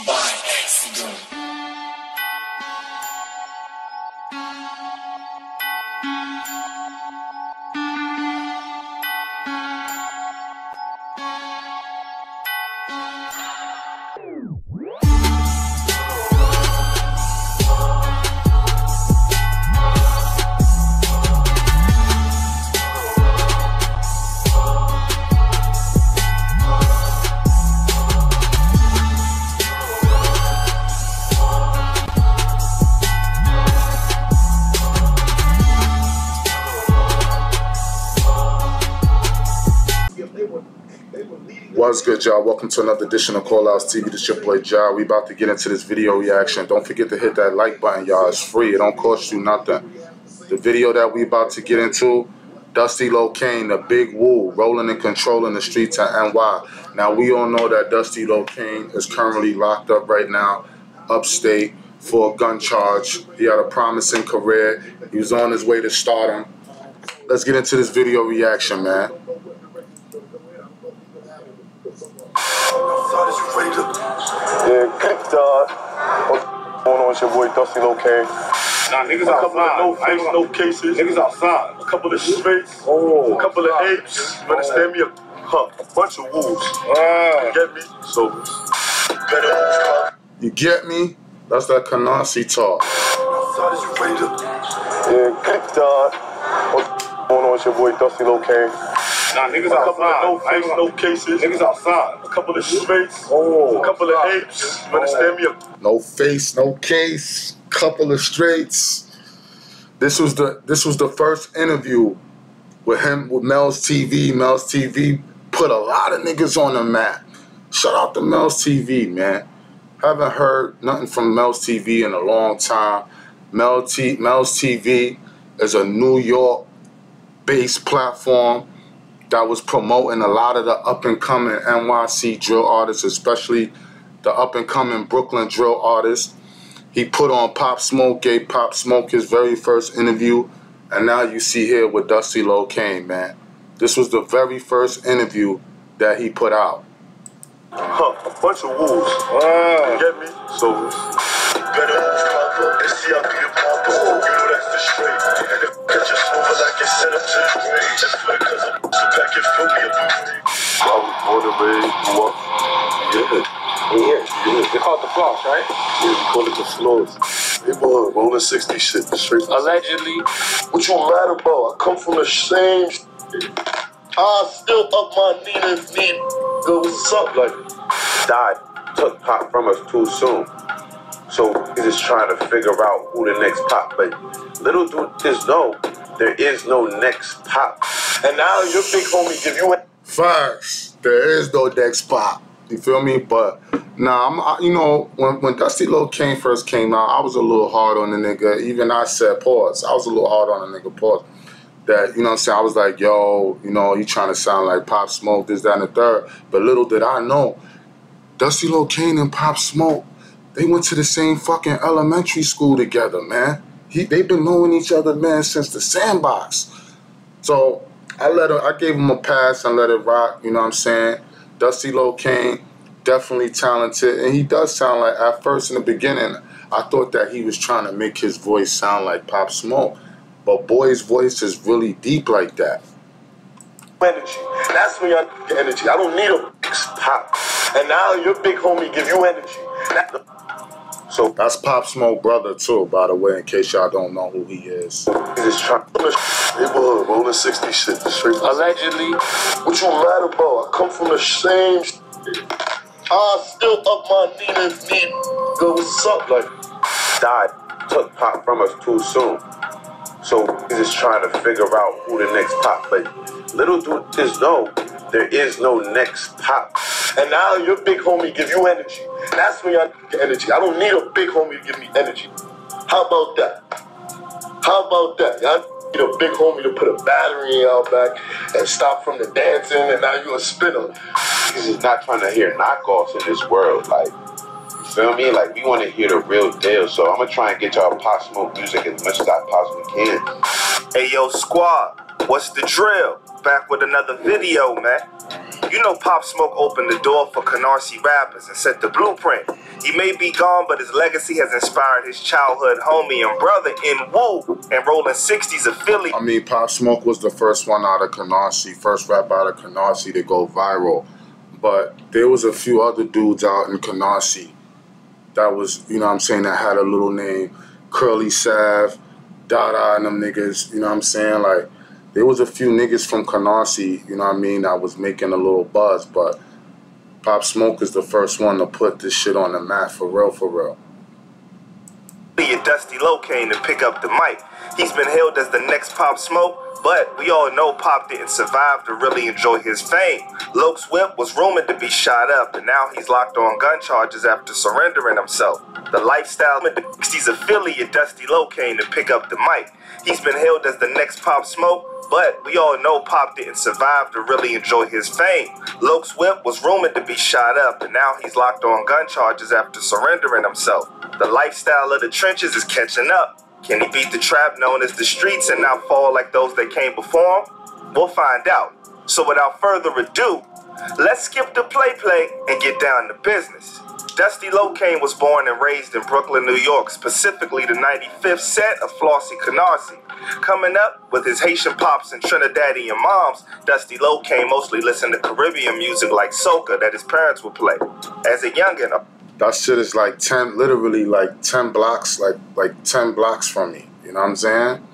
by accident. What's good, y'all? Welcome to another edition of Call Outs TV. This your boy Ja. We about to get into this video reaction. Don't forget to hit that like button, y'all. It's free. It don't cost you nothing. The video that we about to get into, Dusty Locane, the Big Woo, rolling and controlling the streets of NY. Now, we all know that Dusty Locane is currently locked up right now, upstate, for a gun charge. He had a promising career. He was on his way to stardom. Let's get into this video reaction, man. Yeah, click dog. What's going on with your boy Dusty Locane? Nah, niggas outside. No cases. Niggas outside. A couple of straights. A couple of apes. You understand me? A bunch of wolves. You get me? So, You get me? That's that Kanasi talk. yeah, click dog. What's going on with your boy Dusty Locane? Nah, niggas outside. No cases. Niggas outside. A couple of straights. A couple of apes. You understand me? No face, no case, couple of straights. This was the first interview with him with Mel's TV. Mel's TV put a lot of niggas on the map. Shout out to Mel's TV, man. Haven't heard nothing from Mel's TV in a long time. Mel's TV is a New York-based platform that was promoting a lot of the up-and-coming NYC drill artists, especially the up-and-coming Brooklyn drill artists. He put on Pop Smoke, gave Pop Smoke his very first interview, and now you see here with Dusty Locane, man. This was the very first interview that he put out. A bunch of wolves. You get me? So, They call it the floss, right? yeah, we call it the floors. They were rolling 60 shit straight. Allegedly. What you mad about? I come from the same I still up my knee. Go, what's up? Like, died, took Pop from us too soon. So he's just trying to figure out who the next Pop. But little dude just know there is no next Pop. And now your big homie give you a Facts. There is no next Pop. You feel me? But nah, you know, when Dusty Locane first came out, I was a little hard on the nigga. Even I said pause. I was a little hard on the nigga, pause. That, you know what I'm saying, I was like, yo, you know, he trying to sound like Pop Smoke, this, that, and the third. But little did I know, Dusty Locane and Pop Smoke, they went to the same fucking elementary school together, man. They've been knowing each other, man, since the sandbox. So I gave him a pass and let it rock, you know what I'm saying? Dusty Locane, definitely talented. And he does sound like, at first in the beginning, I thought that he was trying to make his voice sound like Pop Smoke. But boy's voice is really deep like that. energy. That's when y'all get energy. I don't need a big Pop. And now your big homie give you energy. So that's Pop Smoke brother too, by the way, in case y'all don't know who he is. He's just trying to rolling 60 shit straight. Allegedly. What you mad about? I come from the same I still up my knee. Go, what's up? Like, died, took Pop from us too soon. So he's just trying to figure out who the next Pop. But little dude just know there is no next Pop. And now your big homie give you energy. That's when y'all get energy. I don't need a big homie to give me energy. How about that? How about that? Y'all need a big homie to put a battery in y'all back and stop from the dancing, and now you a spinner. He's just not trying to hear knockoffs in this world. Like, you feel me? Like, we want to hear the real deal. So I'm going to try and get y'all Pop Smoke music as much as I possibly can. Hey, yo, squad, what's the drill? Back with another video, man. You You know Pop Smoke opened the door for Canarsie rappers and set the blueprint. He may be gone, but his legacy has inspired his childhood homie and brother in Woo and Rollin 60s of Philly. I mean, Pop Smoke was the first one out of Canarsie, first rap out of Canarsie to go viral. But there was a few other dudes out in Canarsie that was, you know what I'm saying, that had a little name. Curly Sav, Dada and them niggas, you know what I'm saying? Like, there was a few niggas from Canarsie, you know what I mean, that was making a little buzz, but Pop Smoke is the first one to put this shit on the map for real, for real. Your Dusty Locane to pick up the mic. He's been hailed as the next Pop Smoke, but we all know Pop didn't survive to really enjoy his fame. Loke's whip was rumored to be shot up, and now he's locked on gun charges after surrendering himself. The lifestyle in the 60s of Philly, your Dusty Locane to pick up the mic. He's been hailed as the next Pop Smoke, but we all know Pop didn't survive to really enjoy his fame. Loke's whip was rumored to be shot up, and now he's locked on gun charges after surrendering himself. The lifestyle of the trenches is catching up. Can he beat the trap known as the streets and not fall like those that came before him? We'll find out. So without further ado, let's skip the play and get down to business. Dusty Locane was born and raised in Brooklyn, New York, specifically the 95th set of Flossie Canarsie. Coming up with his Haitian pops and Trinidadian moms, Dusty Locane mostly listened to Caribbean music like soca that his parents would play. As a youngin', that shit is like 10, literally like 10 blocks, like 10 blocks from me. You know what I'm saying?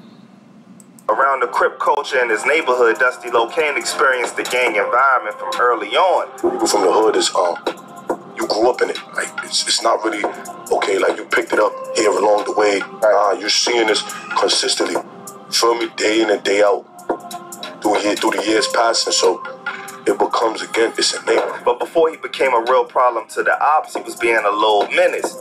Around the Crip culture in his neighborhood, Dusty Locane experienced the gang environment from early on. People from the hood is you grew up in it. Like it's not really okay. Like you picked it up here along the way. You're seeing this consistently. Feel me? Day in and day out. Through the years passing, so it becomes again, it's innate. But before he became a real problem to the ops, he was being a little menace.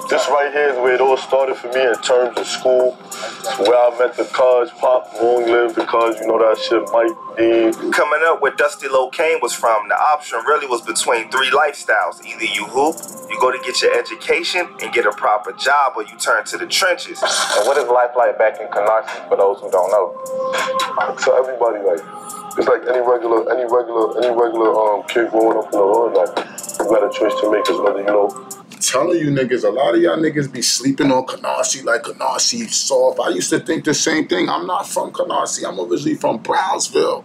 This right here is where it all started for me in terms of school. It's where I met the cuz, Pop, long live the cuz, you know that shit, Mike, Dean. Coming up where Dusty Locane was from, the option really was between three lifestyles. Either you hoop, you go to get your education and get a proper job, or you turn to the trenches. And what is life like back in Canarsie for those who don't know? So everybody, like, it's like any regular kid growing up in the hood, like, you got a choice to make as whether, you know. I'm telling you niggas, a lot of y'all niggas be sleeping on Canarsie like Canarsie soft. I used to think the same thing. I'm not from Canarsie. I'm originally from Brownsville.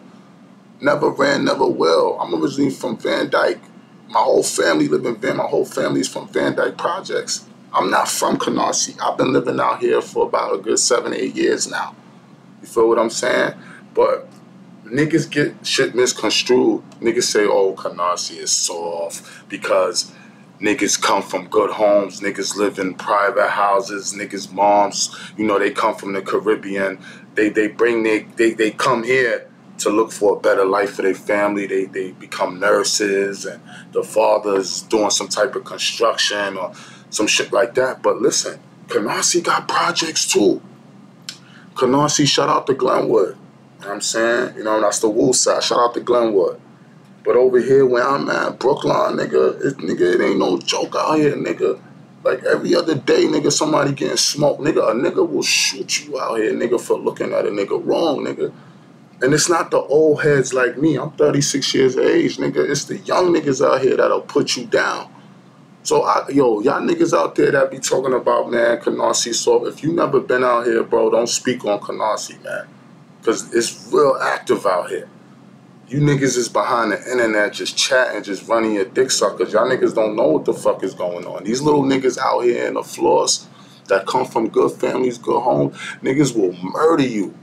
Never ran, never will. I'm originally from Van Dyke. My whole family live in Van. My whole family's from Van Dyke Projects. I'm not from Canarsie. I've been living out here for about a good 7 or 8 years now. You feel what I'm saying? But niggas get shit misconstrued. Niggas say, oh, Canarsie is soft because niggas come from good homes. Niggas live in private houses. Niggas' moms, you know, they come from the Caribbean. They come here to look for a better life for their family. They become nurses, and the father's doing some type of construction or some shit like that. But listen, Canarsie got projects too. Canarsie, shout out to Glenwood. You know what I'm saying? You know, that's the Woo side. Shout out to Glenwood. But over here where I'm at, Brooklyn, nigga, it ain't no joke out here, nigga. Like every other day, nigga, somebody getting smoked. Nigga, a nigga will shoot you out here, nigga, for looking at a nigga wrong, nigga. And it's not the old heads like me. I'm 36 years of age, nigga. It's the young niggas out here that'll put you down. So, y'all niggas out there that be talking about, man, Canarsie soft. If you never been out here, bro, don't speak on Canarsie, man. Because it's real active out here. You niggas is behind the internet just chatting, just running your dick suckers. Y'all niggas don't know what the fuck is going on. These little niggas out here in the floors that come from good families, good homes, niggas will murder you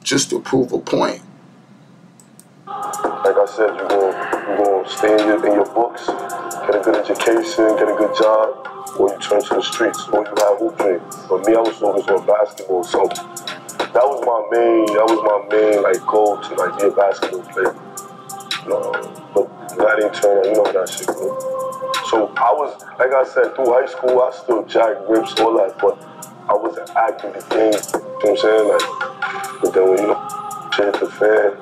just to prove a point. Like I said, you're going to stay in your books, get a good education, get a good job, or you turn to the streets, or you have hoop dream. But me, I was focused on basketball, so that was my main like goal to like be a basketball player. But that didn't turn out, you know that shit, bro. So I was, like I said, through high school, I still jacked rips, all that, but I wasn't active in the game, you know what I'm saying? Like, but then when, you know, shit hit the fan,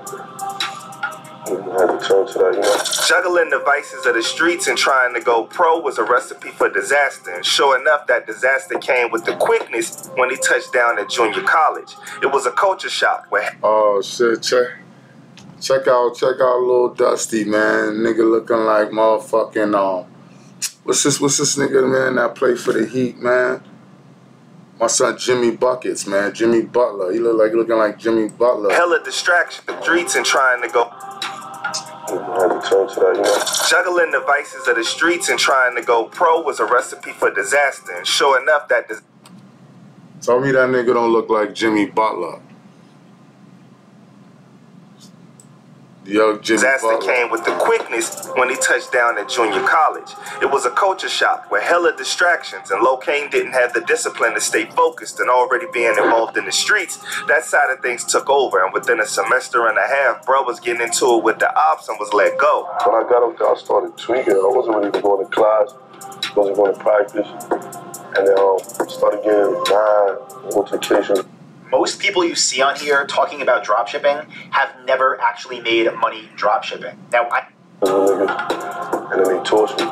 I had to turn to that, you know. Juggling the vices of the streets and trying to go pro was a recipe for disaster. And sure enough, that disaster came with the quickness when he touched down at junior college. It was a culture shock. Oh, shit, check. Check out Lil Dusty, man. Nigga looking like motherfucking what's this nigga, man, that play for the Heat, man? My son Jimmy Buckets, man. Jimmy Butler. He looking like Jimmy Butler. Hella distraction, the streets and trying to go. Juggling the vices of the streets and trying to go pro was a recipe for disaster. And sure enough, that Tell me that nigga don't look like Jimmy Butler. Yo, Jimmy disaster Butler came with the quickness when he touched down at junior college. It was a culture shock with hella distractions, and Locane didn't have the discipline to stay focused, and already being involved in the streets, that side of things took over, and within a semester and a half, bro was getting into it with the ops and was let go. When I got up there, I started tweaking. I wasn't really going to class, wasn't going to practice, and then started getting mad altercations. Most people you see on here talking about dropshipping have never actually made money dropshipping. Now, And then they torched me.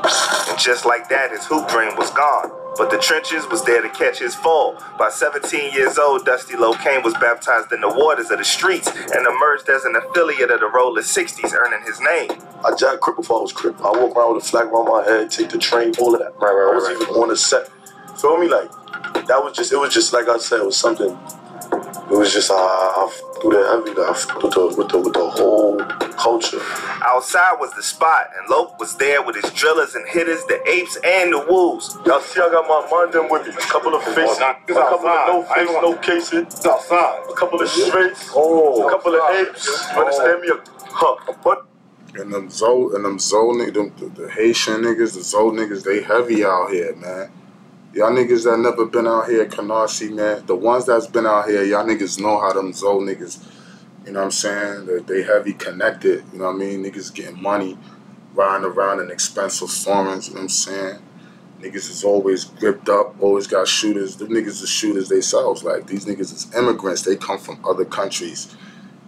And just like that, his hoop dream was gone. But the trenches was there to catch his fall. By 17 years old, Dusty Locane was baptized in the waters of the streets and emerged as an affiliate of the Rollin 60s, earning his name. I jacked crip before I was crip. I walk around with a flag around my head, take the train, all of that. I was even on the set. Feel me? Like, it was just like I said, it was something. It was just, I threw that heavy, with the whole culture. Outside was the spot, and Loke was there with his drillers and hitters, the apes and the wolves. Y'all see, I got my mind them with me. A couple of faces, a couple of no face, no cases. Outside. A couple of straights, a couple of apes. You understand me? But and them Zoe niggas, the Haitian niggas, the Zoe niggas, they heavy out here, man. Y'all niggas that never been out here, Canarsie, man. The ones that's been out here, y'all niggas know how them Zoe niggas, you know what I'm saying? They heavy connected, you know what I mean? Niggas getting money, riding around in expensive foreigns, you know what I'm saying? Niggas is always gripped up, always got shooters. Them niggas is shooters themselves. Like, these niggas is immigrants. They come from other countries.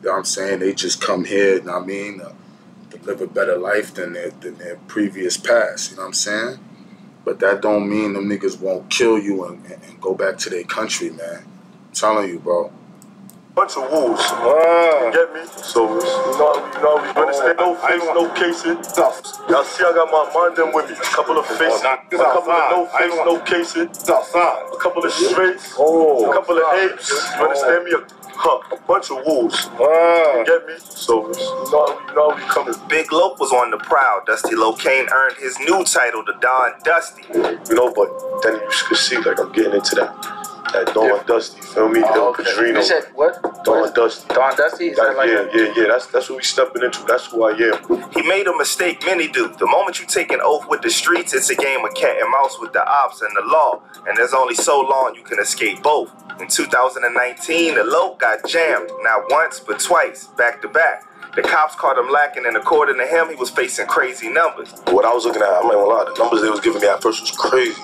You know what I'm saying? They just come here, you know what I mean, to live a better life than their previous past, you know what I'm saying? But that don't mean them niggas won't kill you and go back to their country, man. I'm telling you, bro. bunch of wolves. You get me? So, you know, we understand no face, no cases. Y'all see, I got my mind them with me. A couple of faces, a couple of no face, no cases. A couple of straights, a couple of apes. You understand me? A bunch of wolves. You get me? So, you know we coming. Big Loke was on the prowl. Dusty Locane earned his new title, the Don Dusty. You know, but then you could see, like, I'm getting into that Don Dusty, feel me? Oh, okay. Padrino. You said what? Don Dusty. Don Dusty? Is that like yeah. That's what we stepping into. That's who I am. He made a mistake many do. The moment you take an oath with the streets, it's a game of cat and mouse with the ops and the law. And there's only so long you can escape both. In 2019, the Loke got jammed, not once, but twice, back to back. The cops caught him lacking, and according to him, he was facing crazy numbers. What I was looking at, I'm not gonna lie, the numbers they was giving me at first was crazy.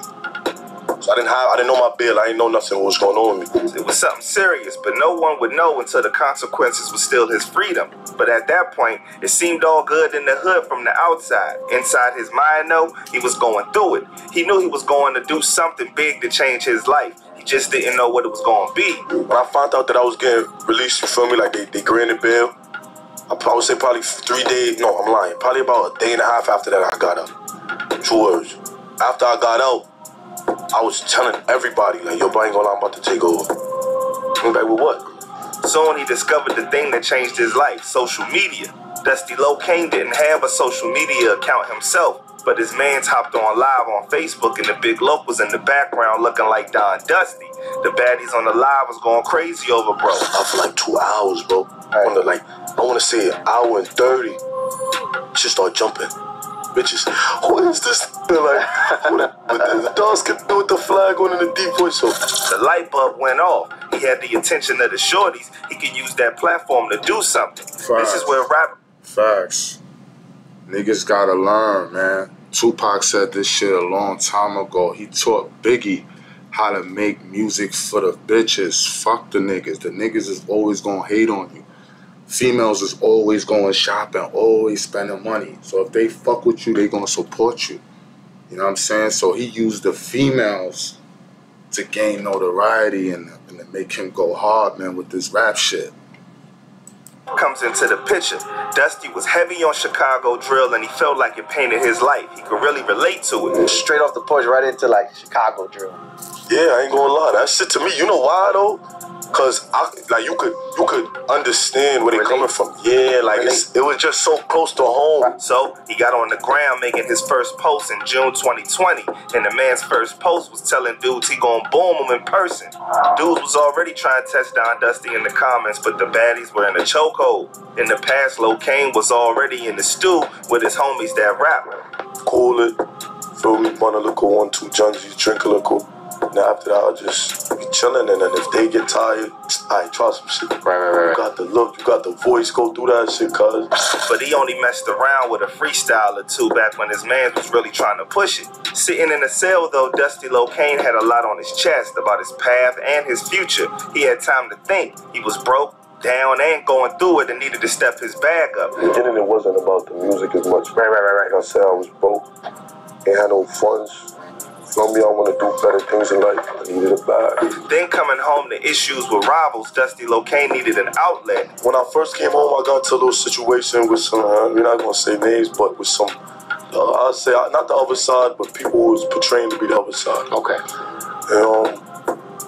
So I didn't know my bill, I didn't know nothing what was going on with me. It was something serious, but no one would know until the consequences was still his freedom. But at that point, it seemed all good in the hood from the outside. Inside his mind, though, he was going through it. He knew he was going to do something big to change his life. He just didn't know what it was going to be. When I found out that I was getting released, you feel me, like they granted bail, I would say probably 3 days, no, I'm lying, probably about a day and a half after that I got out. True words. After I got out, I was telling everybody, like, yo, but I ain't gonna lie, I'm about to take over. I'm like, well, what? Soon he discovered the thing that changed his life, social media. Dusty Locane didn't have a social media account himself, but his mans hopped on live on Facebook and the Big Loke was in the background looking like Don Dusty. The baddies on the live was going crazy over bro. Up for like 2 hours, bro. I want to say an hour and 30. She start jumping. Bitches, who is this? They're like, the dogs can do with the flag on in the deep voice. So the light bulb went off. He had the attention of the shorties. He could use that platform to do something. Facts. This is where rap... Facts. Niggas gotta learn, man. Tupac said this shit a long time ago. He taught Biggie how to make music for the bitches. Fuck the niggas. The niggas is always gonna hate on you. Females is always going shopping, always spending money. So if they fuck with you, they gonna support you. You know what I'm saying? So he used the females to gain notoriety and to make him go hard, man, with this rap shit. comes into the picture. Dusty was heavy on Chicago drill and he felt like it painted his life. He could really relate to it. Straight off the porch right into like Chicago drill. Yeah, I ain't gonna lie. That shit to me, you know why though? Cause you could understand where they coming from. Yeah, like it was just so close to home. So he got on the ground making his first post in June 2020, and the man's first post was telling dudes he gonna boom him in person. Dudes was already trying to test down Dusty in the comments, but the baddies were in a chokehold. In the past, Locane was already in the stew with his homies that rap. Cool it, feel me, run a little 1, 2 junkies, drink a little. Now after that, I'll just be chilling, and then if they get tired, I try some shit. Right. You got the look, you got the voice, go through that shit, cuz. But he only messed around with a freestyle or two back when his man was really trying to push it. Sitting in a cell though, Dusty Locane had a lot on his chest about his path and his future. He had time to think. He was broke, down, and going through it and needed to step his bag up. In the beginning, it wasn't about the music as much. Right. Like I said, I was broke, ain't had no funds. Feel me, I want to do better things in life. I needed a bag. Then coming home to issues with rivals, Dusty Locane needed an outlet. When I first came home, I got into a little situation with some, we're not going to say names, but with some, I'll say, not the other side, but people who was portraying to be the other side. Okay. And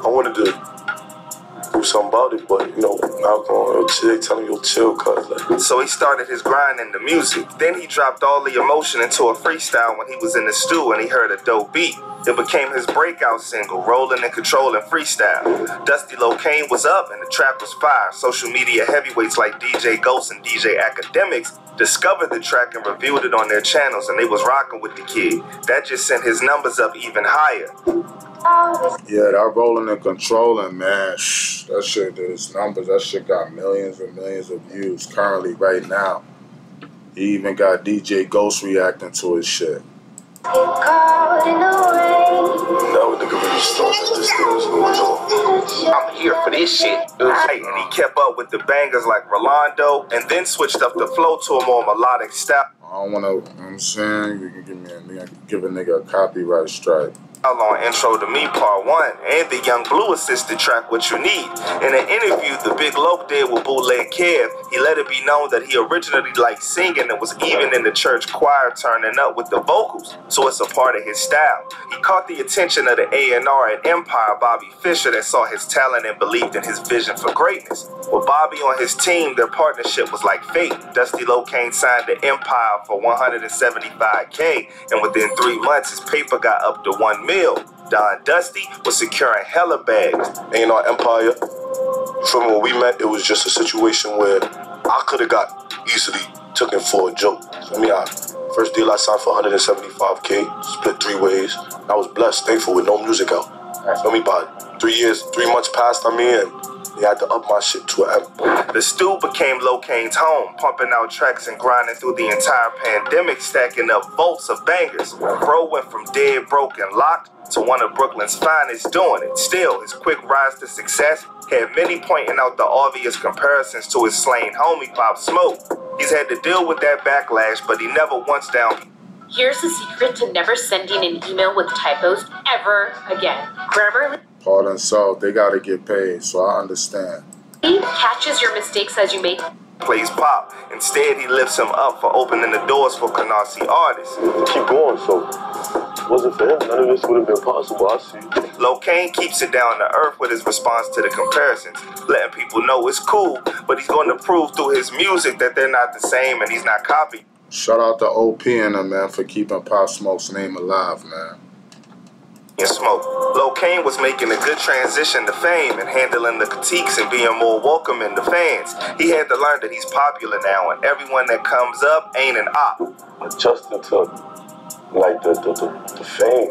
I wanted to do something about it, but, you know, Malcolm, they telling me, chill, cuz. Like. So he started his grind in the music. Then he dropped all the emotion into a freestyle when he was in the stew and he heard a dope beat. It became his breakout single, Rollin and Controllin Freestyle. Dusty Locane was up and the track was fire. Social media heavyweights like DJ Ghost and DJ Academics discovered the track and reviewed it on their channels, and they was rocking with the kid. That just sent his numbers up even higher. Yeah, that Rollin and Controllin, man, that shit did its numbers. That shit got millions and millions of views currently right now. He even got DJ Ghost reacting to his shit. I'm here for this shit. And he kept up with the bangers like Rolando and then switched up the flow to a more melodic style. I don't want to, you know what I'm saying? You can give a nigga a copyright strike. On Intro to Me Part 1 and the Young Blue assisted track What You Need. In an interview the Big Loke did with Bootleg Kev, he let it be known that he originally liked singing and was even in the church choir turning up with the vocals, so it's a part of his style. He caught the attention of the A&R at Empire, Bobby Fischer, that saw his talent and believed in his vision for greatness. With Bobby on his team, their partnership was like fate. Dusty Locane signed to Empire for $175K, and within 3 months his paper got up to $1 million. Don Dusty was securing hella bags. A&R Empire, from when we met, it was just a situation where I could have got easily taken for a joke. I mean, first deal I signed for $175K, split 3 ways. I was blessed, thankful with no music out. I mean, about 3 months passed, and they had to up my shit to an M. The stew became Locane's home, pumping out tracks and grinding through the entire pandemic, stacking up volts of bangers. Bro went from dead, broke, and locked to one of Brooklyn's finest doing it. Still, his quick rise to success had many pointing out the obvious comparisons to his slain homie Pop Smoke. He's had to deal with that backlash, but he never once down. Here's the secret to never sending an email with typos ever again. Grammarly Pardon so they gotta get paid, so I understand. catches your mistakes as you make. Plays Pop. Instead, he lifts him up for opening the doors for Canarsie artists. Keep going, so if it wasn't for him, none of this would have been possible, I see. Locane keeps it down to earth with his response to the comparisons, letting people know it's cool, but he's going to prove through his music that they're not the same and he's not copied. Shout out to OP and them, man, for keeping Pop Smoke's name alive, man. And Smoke. Locane was making a good transition to fame and handling the critiques and being more welcoming to fans. He had to learn that he's popular now and everyone that comes up ain't an op. Adjusting to like the fame.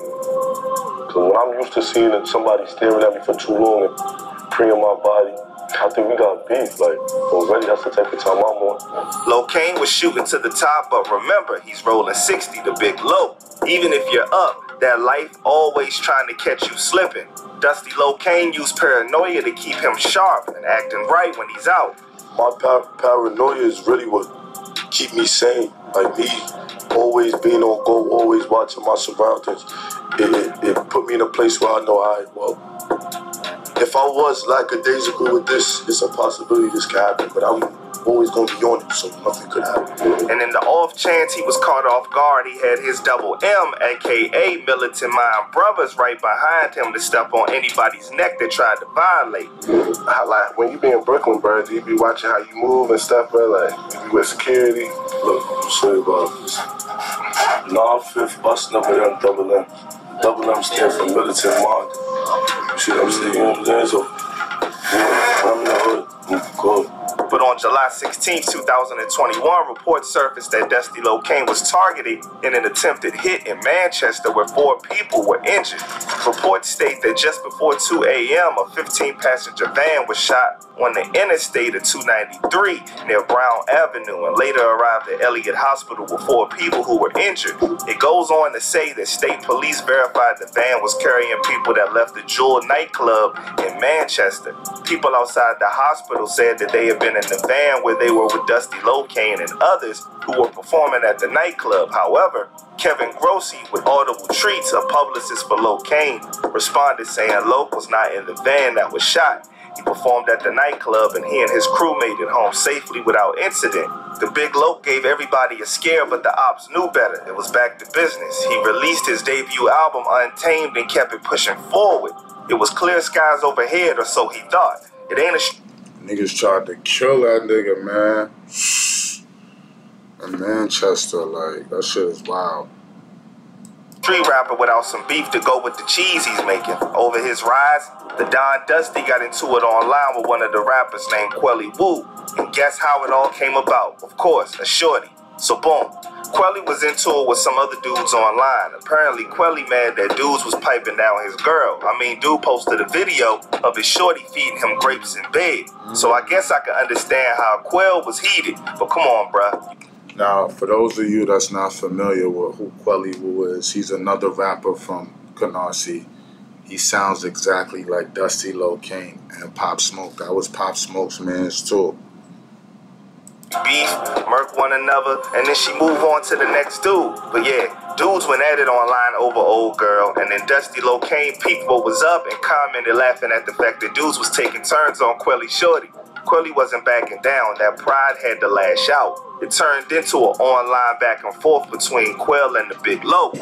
Cause when I'm used to seeing somebody staring at me for too long and preying my body, I think we got beef. Like already, that's the type of time I'm on. Locane was shooting to the top, but remember, he's rolling 60, the big low. Even if you're up, that life always trying to catch you slipping. Dusty Locane used paranoia to keep him sharp and acting right when he's out. My paranoia is really what keep me sane. Like me always being on go, always watching my surroundings. It put me in a place where I know, if I was lackadaisical with this, it's a possibility this can happen. But I'm always gonna be on it, so nothing could happen. And in the off chance he was caught off guard, he had his double M, aka Militant Mind Brothers, right behind him to step on anybody's neck that tried to violate. Like, when you be in Brooklyn, bro, you be watching how you move and stuff, bro. Like, you be with security. Look, I'm sorry about this. 9/5 bus number, them double M. Double M stands for Militant Mind. You see what I'm saying? You know what I'm saying? So, yeah, I'm in the hood. I'm good. But on July 16, 2021, reports surfaced that Dusty Locane was targeted in an attempted hit in Manchester where 4 people were injured. Reports state that just before 2 a.m., a 15-passenger van was shot on the interstate of 293 near Brown Avenue and later arrived at Elliott Hospital with 4 people who were injured. It goes on to say that state police verified the van was carrying people that left the Jewel nightclub in Manchester. People outside the hospital said that they had been in the van where they were with Dusty Locane and others who were performing at the nightclub. However, Kevin Grossi with Audible Treats, a publicist for Locane, responded saying Loke was not in the van that was shot. He performed at the nightclub and he and his crew made it home safely without incident. The Big Loke gave everybody a scare, but the ops knew better. It was back to business. He released his debut album Untamed and kept it pushing forward. It was clear skies overhead, or so he thought. It ain't a Niggas tried to kill that nigga, man. In Manchester, like, that shit is wild. street rapper without some beef to go with the cheese he's making. Over his rise, the Don Dusty got into it online with one of the rappers named Quelly Woo. And guess how it all came about? Of course, a shorty. So boom, Quelly was into it with some other dudes online. Apparently, Quelly mad that dudes was piping down his girl. I mean, dude posted a video of his shorty feeding him grapes in bed. So I guess I can understand how Quell was heated. But come on, bruh. Now, for those of you that's not familiar with who Quelly Woo is, he's another rapper from Canarsie. He sounds exactly like Dusty Locane and Pop Smoke. That was Pop Smoke's man's too. Beef, murk one another, and then she move on to the next dude. But yeah, dudes went at it online over old girl, and then Dusty Locane peeped what was up and commented laughing at the fact that dudes was taking turns on Quelly shorty. Quelly wasn't backing down, that pride had to lash out. It turned into an online back and forth between Quell and the Big Low. You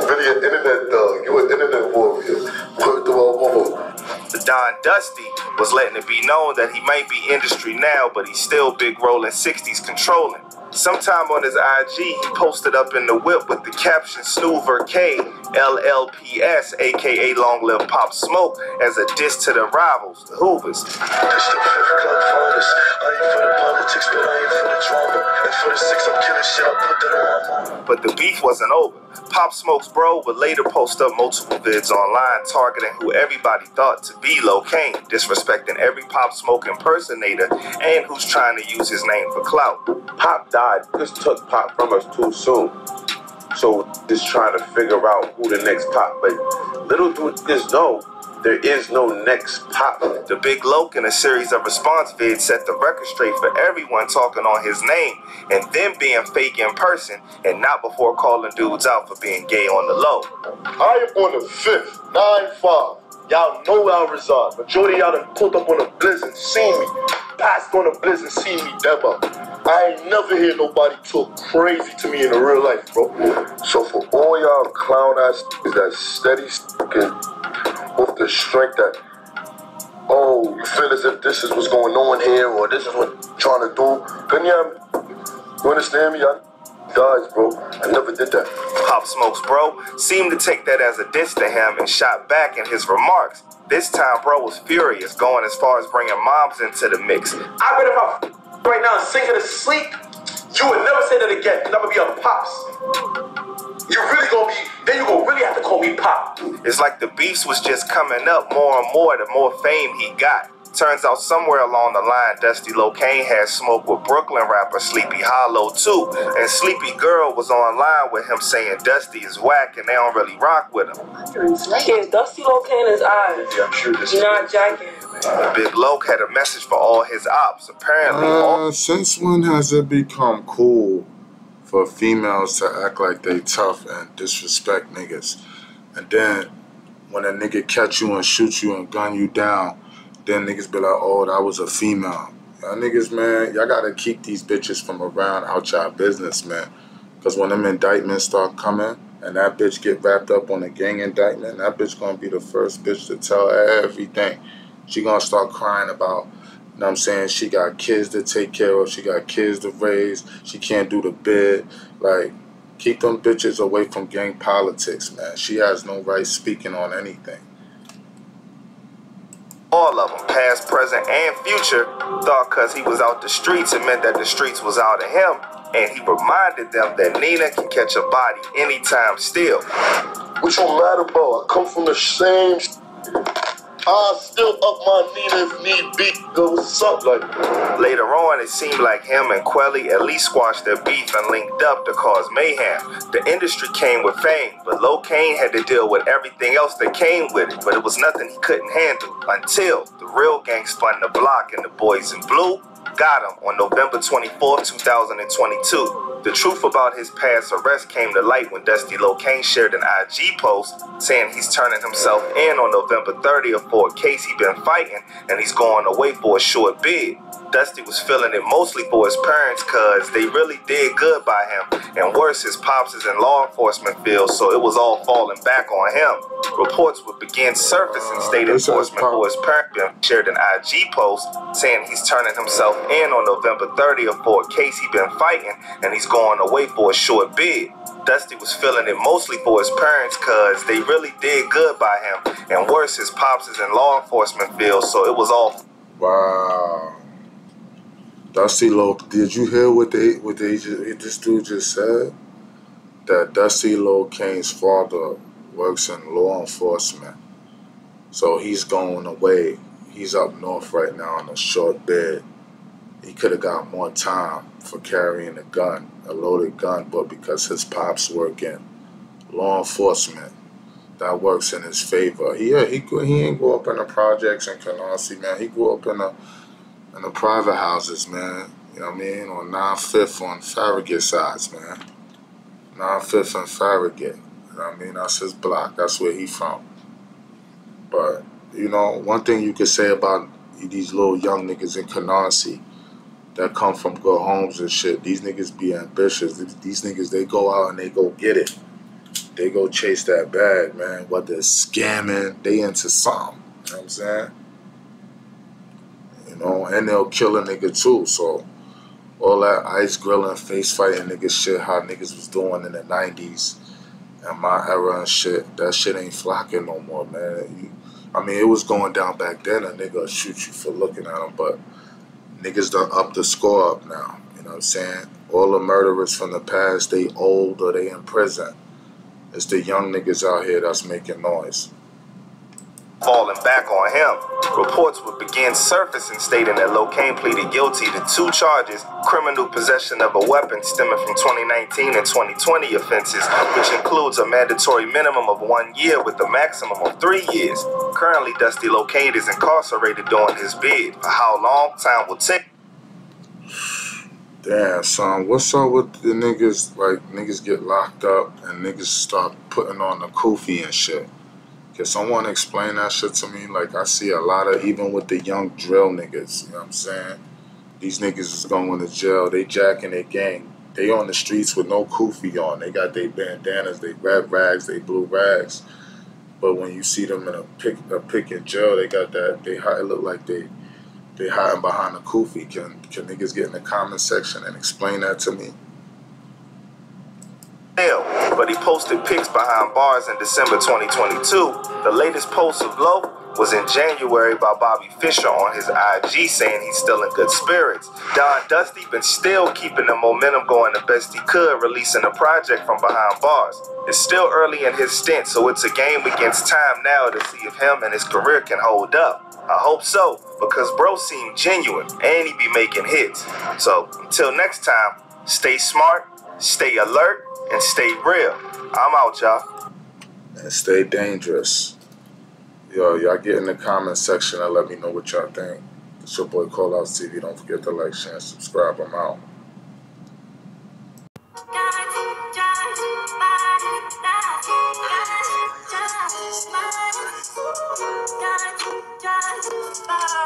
really an internet dog, you an internet warrior. Word to our mama. The Don Dusty was letting it be known that he might be industry now, but he's still big Rollin 60s controlling. Sometime on his IG, he posted up in the whip with the caption Snoover K, LLPS, aka Long Live Pop Smoke, as a diss to the rivals, the Hoovers. This the fifth club finest. I ain't for the politics, but I ain't for the drama. And for the six, I'm killing shit, I put that on my mama. But the beef wasn't over. Pop Smoke's bro would later post up multiple vids online targeting who everybody thought to be Locane, disrespecting every Pop Smoke impersonator and who's trying to use his name for clout. Pop died. Just took Pop from us too soon. So just trying to figure out who the next Pop. But little do is know, there is no next Pop. The Big Loke in a series of response vids set the record straight for everyone talking on his name and then being fake in person and not before calling dudes out for being gay on the low. I am on the 5th, 9-5. Y'all know where I reside. Majority of y'all done pulled up on the blizz and seen me. Passed on the blizz and seen me demo. I ain't never hear nobody talk crazy to me in the real life, bro. So for all y'all clown ass that steady sticking off the strength that, oh, you feel as if this is what's going on here or this is what I'm trying to do. Can you understand me? Guys, bro, I never did that. Pop Smoke's bro seemed to take that as a diss to him and shot back in his remarks. This time, bro was furious, going as far as bringing moms into the mix. I bet if I right now and sing her to sleep, you would never say that again, because I'm going to be a Pops. You're really going to be, then you're going to really have to call me Pop. It's like the beefs was just coming up more and more the more fame he got. Turns out somewhere along the line, Dusty Locane had smoke with Brooklyn rapper Sleepy Hollow too, and Sleepy Girl was online with him saying Dusty is whack and they don't really rock with him. Yeah, Dusty Locane is eyes. Yeah, I'm sure this You're not jacking. The Big Loke had a message for all his ops. Apparently, since when has it become cool for females to act like they tough and disrespect niggas? And then when a nigga catch you and shoot you and gun you down, Then niggas be like, oh, that was a female. Y'all niggas, man, y'all gotta keep these bitches from around out y'all business, man. Because when them indictments start coming and that bitch get wrapped up on a gang indictment, that bitch gonna be the first bitch to tell everything. She gonna start crying about, you know what I'm saying, she got kids to take care of, she got kids to raise, she can't do the bid. Like, keep them bitches away from gang politics, man. She has no right speaking on anything. All of them, past, present, and future, thought because he was out the streets, it meant that the streets was out of him. And he reminded them that Nina can catch a body anytime still. What you mad about? I come from the same I still up my Nina if need be. Go what's up like? Later on, it seemed like him and Quelly at least squashed their beef and linked up to cause mayhem. The industry came with fame, but Locane had to deal with everything else that came with it. But it was nothing he couldn't handle until the real gang spun the block and the boys in blue got him on November 24, 2022. The truth about his past arrest came to light when Dusty Locane shared an IG post saying he's turning himself in on November 30th for a case he's been fighting and he's going away for a short bid. Dusty was feeling it mostly for his parents cause they really did good by him, and worse, his pops is in law enforcement field, so it was all falling back on him. Reports would begin surfacing state enforcement for his parents shared an IG post saying he's turning himself in on November 30th for a case he's been fighting and he's going away for a short bid. Dusty was feeling it mostly for his parents cause they really did good by him, and worse, his pops is in law enforcement field, so it was all. Wow. Dusty Locane, did you hear what this dude just said? That Dusty Locane's father works in law enforcement. So he's going away. He's up north right now on a short bid. He could have got more time for carrying a gun, a loaded gun, but because his pops work in law enforcement, that works in his favor. He ain't grow up in the projects in Canarsie, man. He grew up in the private houses, man. You know what I mean? On 9th on Farragut sides, man. 9th and Farragut. You know what I mean? That's his block. That's where he from. But, you know, one thing you could say about these little young niggas in Canarsie that come from good homes and shit, these niggas be ambitious. These niggas, they go out and they go get it. They go chase that bag, man. Whether it's scamming, they into something. You know what I'm saying? You know, and they'll kill a nigga too. So all that ice grilling, face fighting nigga shit, how niggas was doing in the 90s and my era and shit, that shit ain't flocking no more, man. I mean, it was going down back then. A nigga will shoot you for looking at him, but niggas done up the score up now. You know what I'm saying? All the murderers from the past, they old or they in prison. It's the young niggas out here that's making noise. Falling back on him. Reports would begin surfacing stating that Locane pleaded guilty to 2 charges, criminal possession of a weapon stemming from 2019 and 2020 offenses, which includes a mandatory minimum of 1 year with a maximum of 3 years. Currently, Dusty Locane is incarcerated during his bid. For how long? Time will take. Damn, son, what's up with the niggas, like, niggas get locked up and niggas start putting on the kufi and shit? Can someone explain that shit to me? Like, I see a lot of, even with the young drill niggas, you know what I'm saying? These niggas is going to jail, they jacking their gang. They on the streets with no kufi on. They got their bandanas, they red rags, they blue rags. But when you see them in a pick in jail, they got that, it look like they hiding behind the kufi. Can niggas get in the comment section and explain that to me? But he posted pics behind bars in December 2022. The latest post of Low was in January by Bobby Fischer on his IG saying he's still in good spirits. Don Dusty been still keeping the momentum going the best he could, releasing a project from behind bars. It's still early in his stint, so it's a game against time now to see if him and his career can hold up. I hope so, because bro seemed genuine and he be making hits. So until next time, stay smart, stay alert, and stay real. I'm out, y'all. And stay dangerous. Yo, y'all get in the comment section and let me know what y'all think. It's your boy Callouts TV. Don't forget to like, share, and subscribe. I'm out. Bye.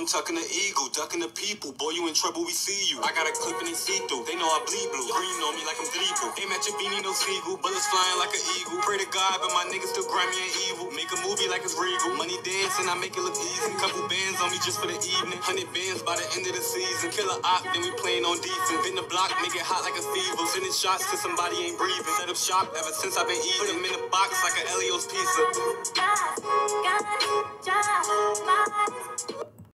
I'm tucking the eagle, ducking the people. Boy, you in trouble, we see you. I got a clip and they see through. They know I bleed blue. Green on me like I'm Gleeple. Aim at your beanie, no seagull. Bullets flying like an eagle. Pray to God, but my niggas still grimy and evil. Make a movie like it's regal. Money dancing, I make it look easy. Couple bands on me just for the evening. 100 bands by the end of the season. Kill a op, then we playing on defense. Been the block, make it hot like a fever. Sending shots till somebody ain't breathing. Set up shop ever since I've been eating. Put them in a box like an Elio's pizza.